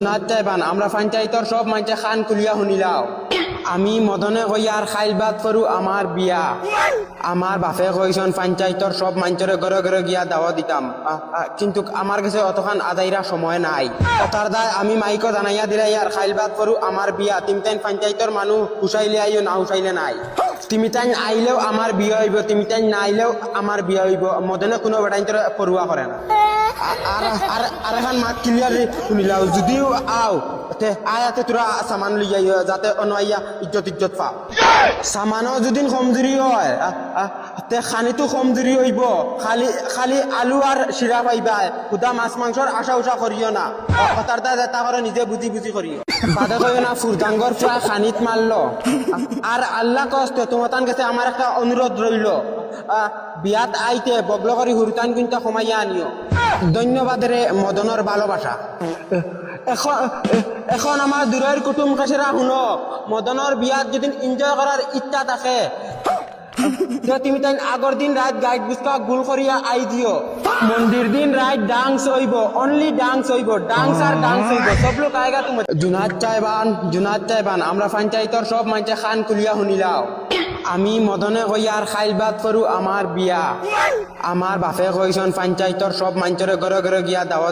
নাচ চাইবান আমরা পঞ্চায়েতর সব মানুষে খান কুলিয়া শুনিলাও আমি মদনে কইয়ার খাইল বাদ করু আমার বিয়া আমার বাপে কইছন পঞ্চায়েতর সব মানুষের ঘরে ঘরে গিয়া দাওয়া দিতাম কিন্তু আমার কাছে অতখান আদাইরা সময় নাই কথার দায় আমি মাইকো জানাইয়া দিলাই আর খাইল বাদ করু আমার বিয়া তুমি তাই পঞ্চায়েতর মানুষ হুসাইলে আইও না হুসাইলে নাই তুমি তাই আইলেও আমার বিয়ে হইব তুমি তাই না আইলেও আমার বিয়ে হইব মদনে কোনো বেটাই তোর পড়ুয়া করে না আর এখন মাত ক্লিয়ার শুনিলাও যদিও আও আয়াতে তোরা সামান লই যাই যাতে অনাইয়া ইজ্জত পাও সামানও যদি কমজুরি হয় তে খানিতো কমজুরি হইব খালি খালি আলু আর শিরা পাইবা খুদা মাছ মাংসর আশা উষা করিও না কথার তা করে নিজে বুঝি করিও বাদে কইও না ফুরদাঙ্গর পুরা খানিত মারলো আর আল্লাহ কষ্ট তোমার কাছে আমার একটা অনুরোধ রইল বিয়াত আইতে বগল করি হুরতান কিন্তু কমাইয়া আনিও ধন্যবাদ রে মদনের ভালোবাসা এখন আমার দূরের কুটুম কাছেরা শুনো মদনের বিয়াত যদি এনজয় করার ইচ্ছা থাকে তুমি তাই আগর দিন রাত গাইড বুঝকা গুল করিয়া আই দিও মন্দির দিন রাত ডান্স হইব অনলি ডান্স হইব ডান্স হইব সব লোক আয়গা তুমি জুনাত চাইবান আমরা পঞ্চায়েতর সব মানুষে খান কুলিয়া শুনিলাও আমি মদনে কইয়ার খাইল বাদ করু আমার বিয়া আমার বাপে কইছন পঞ্চায়েতর সব মানুষের ঘরে ঘরে গিয়া দাওয়া